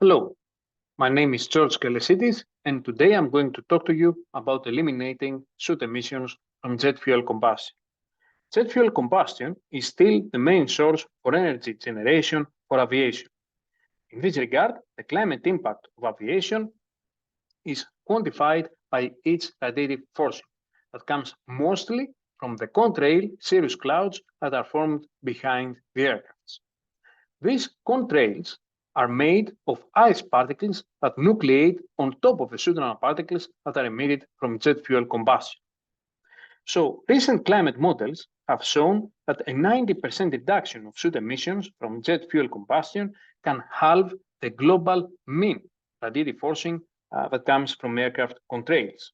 Hello, my name is George Kelesitis, and today I'm going to talk to you about eliminating soot emissions from jet fuel combustion. Jet fuel combustion is still the main source for energy generation for aviation. In this regard, the climate impact of aviation is quantified by its radiative forcing that comes mostly from the contrail cirrus clouds that are formed behind the aircraft. These contrails are made of ice particles that nucleate on top of the soot nanoparticles that are emitted from jet fuel combustion. So recent climate models have shown that a 90% reduction of soot emissions from jet fuel combustion can halve the global mean radiative forcing that comes from aircraft contrails.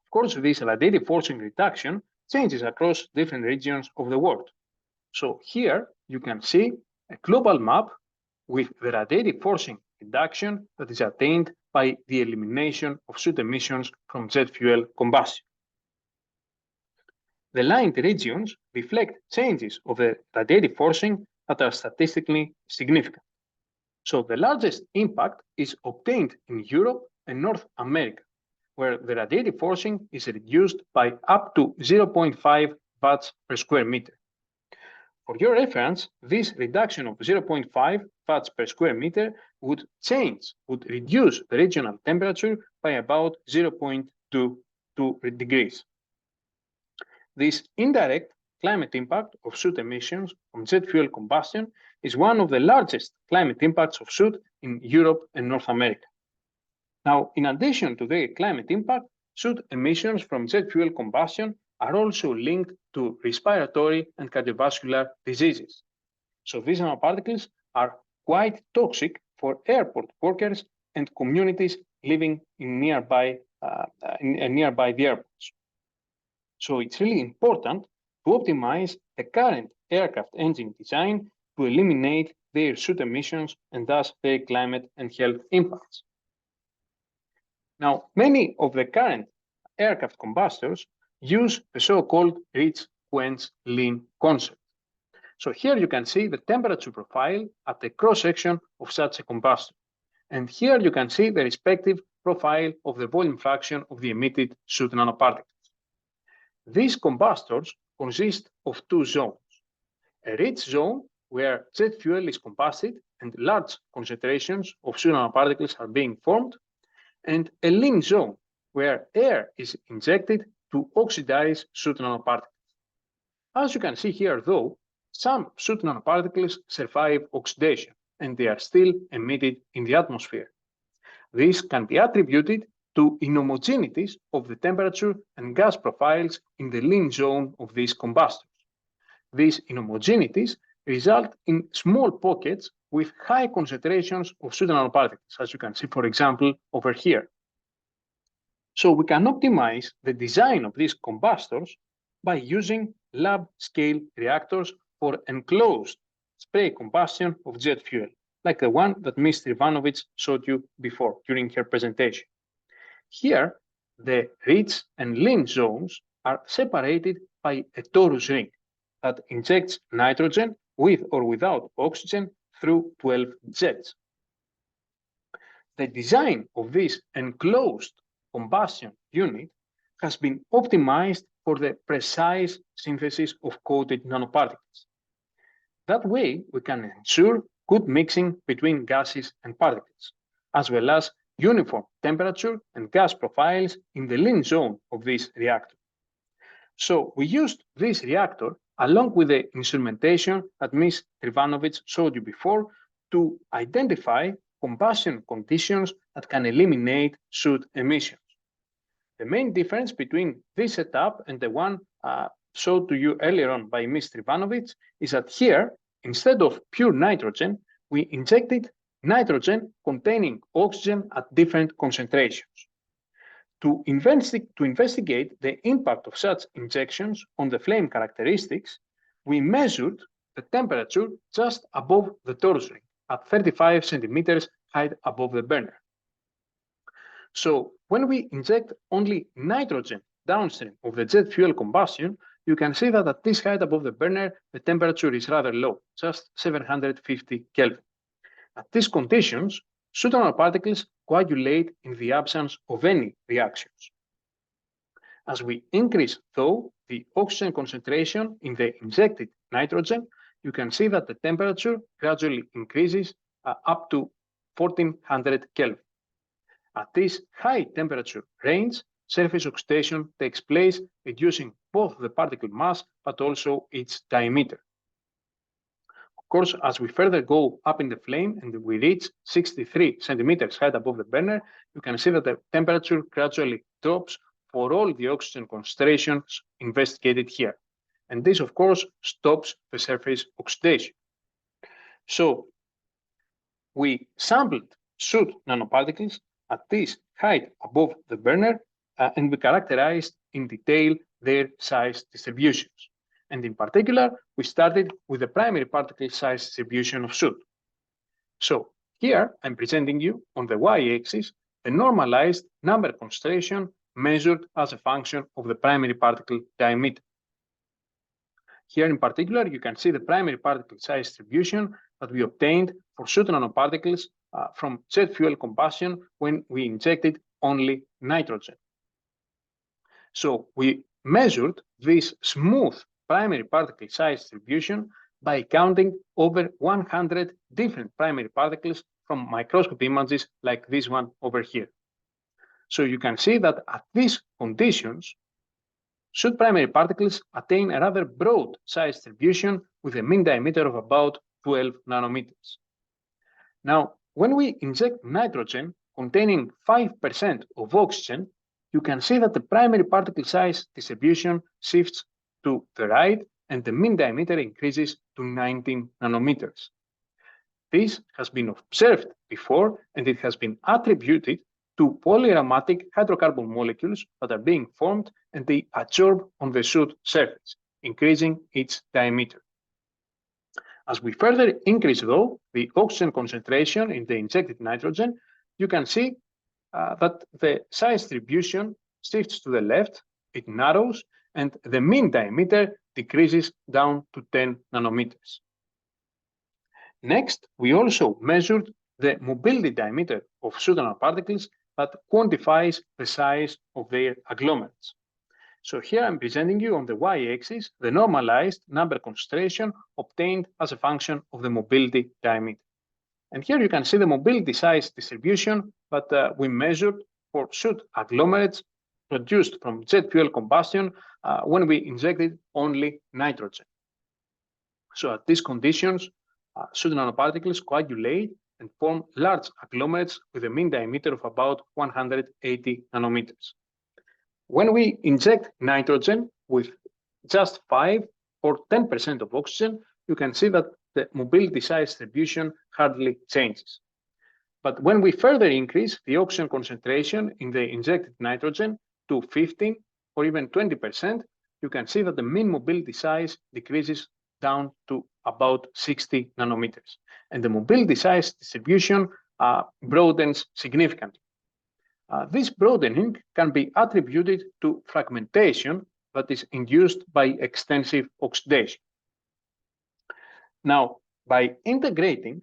Of course, this radiative forcing reduction changes across different regions of the world. So here you can see a global map with the radiative forcing reduction that is attained by the elimination of soot emissions from jet fuel combustion. The lined regions reflect changes of the radiative forcing that are statistically significant. So the largest impact is obtained in Europe and North America, where the radiative forcing is reduced by up to 0.5 watts per square meter. For your reference, this reduction of 0.5 watts per square meter would reduce the regional temperature by about 0.22 degrees. This indirect climate impact of soot emissions from jet fuel combustion is one of the largest climate impacts of soot in Europe and North America. Now, in addition to the climate impact, soot emissions from jet fuel combustion are also linked to respiratory and cardiovascular diseases. So these nanoparticles are quite toxic for airport workers and communities living in nearby the airports. So it's really important to optimize the current aircraft engine design to eliminate their soot emissions and thus their climate and health impacts. Now, many of the current aircraft combustors use the so-called rich, quench, lean concept. So here you can see the temperature profile at the cross-section of such a combustor. And here you can see the respective profile of the volume fraction of the emitted soot nanoparticles. These combustors consist of two zones. A rich zone where jet fuel is combusted and large concentrations of soot nanoparticles are being formed, and a lean zone where air is injected to oxidize soot nanoparticles. As you can see here, though, some soot nanoparticles survive oxidation and they are still emitted in the atmosphere. This can be attributed to inhomogeneities of the temperature and gas profiles in the lean zone of these combustors. These inhomogeneities result in small pockets with high concentrations of soot nanoparticles, as you can see, for example, over here. So we can optimize the design of these combustors by using lab-scale reactors for enclosed spray combustion of jet fuel, like the one that Ms. Trivanovich showed you before during her presentation. Here, the rich and lean zones are separated by a torus ring that injects nitrogen with or without oxygen through 12 jets. The design of this enclosed combustion unit has been optimized for the precise synthesis of coated nanoparticles. That way, we can ensure good mixing between gases and particles, as well as uniform temperature and gas profiles in the lean zone of this reactor. So we used this reactor along with the instrumentation that Ms. Trivanovich showed you before to identify combustion conditions that can eliminate soot emissions. The main difference between this setup and the one showed to you earlier on by Ms. Trivanovich is that here, instead of pure nitrogen, we injected nitrogen containing oxygen at different concentrations. To investigate the impact of such injections on the flame characteristics, we measured the temperature just above the torus ring at 35 centimeters height above the burner. So when we inject only nitrogen downstream of the jet fuel combustion, you can see that at this height above the burner, the temperature is rather low, just 750 Kelvin. At these conditions, soot nanoparticles coagulate in the absence of any reactions. As we increase, though, the oxygen concentration in the injected nitrogen, you can see that the temperature gradually increases up to 1400 Kelvin. At this high temperature range, surface oxidation takes place, reducing both the particle mass but also its diameter. Of course, as we further go up in the flame and we reach 63 centimeters height above the burner, you can see that the temperature gradually drops for all the oxygen concentrations investigated here. And this, of course, stops the surface oxidation. So we sampled soot nanoparticles at this height above the burner, and we characterized in detail their size distributions. And in particular, we started with the primary particle size distribution of soot. So here I'm presenting you on the y-axis the normalized number concentration measured as a function of the primary particle diameter. Here in particular, you can see the primary particle size distribution that we obtained for soot nanoparticles from jet fuel combustion when we injected only nitrogen. So we measured this smooth primary particle size distribution by counting over 100 different primary particles from microscopy images like this one over here. So you can see that at these conditions, soot primary particles attain a rather broad size distribution with a mean diameter of about 12 nanometers. Now, when we inject nitrogen containing 5% of oxygen, you can see that the primary particle size distribution shifts to the right and the mean diameter increases to 19 nanometers. This has been observed before and it has been attributed to polyaromatic hydrocarbon molecules that are being formed and they adsorb on the soot surface, increasing its diameter. As we further increase, though, the oxygen concentration in the injected nitrogen, you can see that the size distribution shifts to the left, it narrows, and the mean diameter decreases down to 10 nanometers. Next, we also measured the mobility diameter of soot nanoparticles that quantifies the size of their agglomerates. So here I'm presenting you on the y-axis the normalized number concentration obtained as a function of the mobility diameter. And here you can see the mobility size distribution that we measured for soot agglomerates produced from jet fuel combustion when we injected only nitrogen. So at these conditions, soot nanoparticles coagulate and form large agglomerates with a mean diameter of about 180 nanometers. When we inject nitrogen with just 5 or 10% of oxygen, you can see that the mobility size distribution hardly changes. But when we further increase the oxygen concentration in the injected nitrogen to 15 or even 20%, you can see that the mean mobility size decreases down to about 60 nanometers. And the mobility size distribution broadens significantly. This broadening can be attributed to fragmentation that is induced by extensive oxidation. Now, by integrating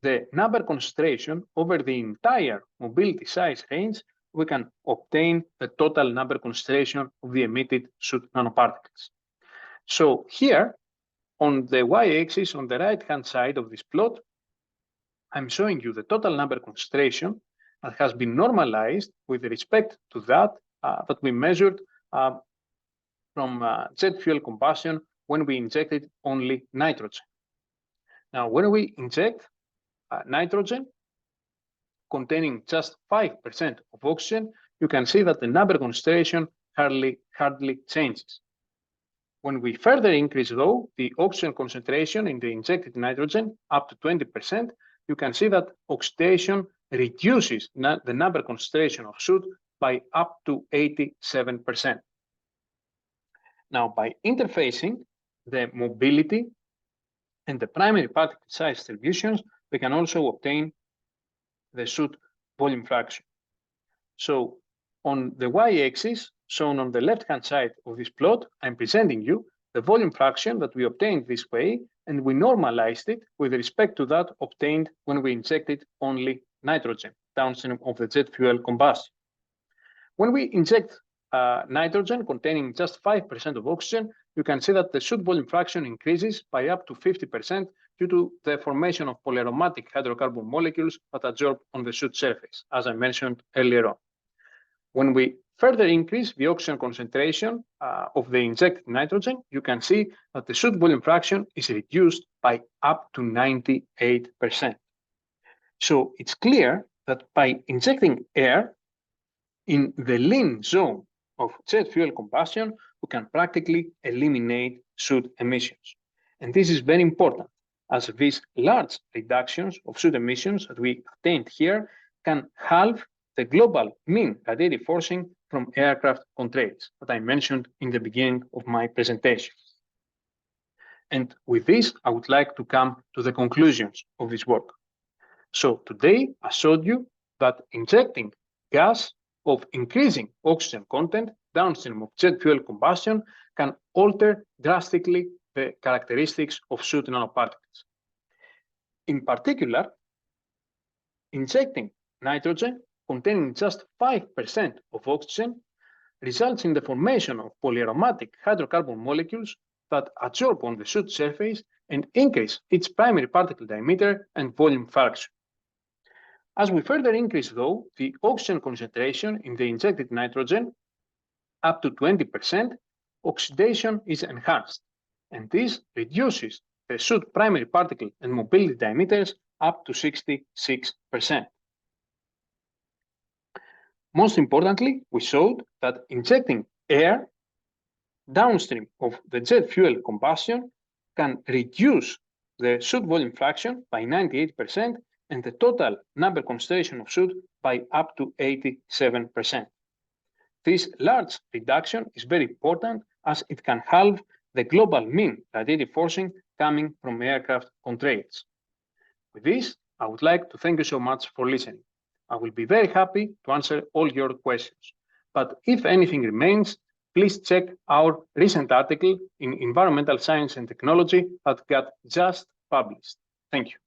the number concentration over the entire mobility size range, we can obtain the total number concentration of the emitted soot nanoparticles. So here, on the y-axis on the right-hand side of this plot, I'm showing you the total number concentration that has been normalized with respect to that that we measured from jet fuel combustion when we injected only nitrogen. Now, when we inject nitrogen containing just 5% of oxygen, you can see that the number concentration hardly changes. When we further increase, though, the oxygen concentration in the injected nitrogen up to 20%, you can see that oxidation reduces the number concentration of soot by up to 87%. Now, by interfacing the mobility and the primary particle size distributions, we can also obtain the soot volume fraction. So on the y-axis, shown on the left-hand side of this plot, I'm presenting you the volume fraction that we obtained this way, and we normalized it with respect to that obtained when we injected only nitrogen downstream of the jet fuel combustion. When we inject nitrogen containing just 5% of oxygen, you can see that the Soot volume fraction increases by up to 50% due to the formation of polyaromatic hydrocarbon molecules that adsorb on the Soot surface, as I mentioned earlier on. When we further increase the oxygen concentration of the injected nitrogen, you can see that the Soot volume fraction is reduced by up to 98%. So it's clear that by injecting air in the lean zone of jet fuel combustion, we can practically eliminate Soot emissions. And this is very important, as these large reductions of Soot emissions that we obtained here can halve the global mean radiative forcing from aircraft contrails that I mentioned in the beginning of my presentation. And with this, I would like to come to the conclusions of this work. So today, I showed you that injecting gas of increasing oxygen content downstream of jet fuel combustion can alter drastically the characteristics of Soot nanoparticles. In particular, injecting nitrogen containing just 5% of oxygen results in the formation of polyaromatic hydrocarbon molecules that adsorb on the Soot surface and increase its primary particle diameter and volume fraction. As we further increase, though, the oxygen concentration in the injected nitrogen up to 20%, oxidation is enhanced, and this reduces the Soot primary particle and mobility diameters up to 66%. Most importantly, we showed that injecting air downstream of the jet fuel combustion can reduce the Soot volume fraction by 98% and the total number concentration of Soot by up to 87%. This large reduction is very important as it can halve the global mean radiative forcing coming from aircraft contrails. With this, I would like to thank you so much for listening. I will be very happy to answer all your questions. But if anything remains, please check our recent article in Environmental Science and Technology that got just published. Thank you.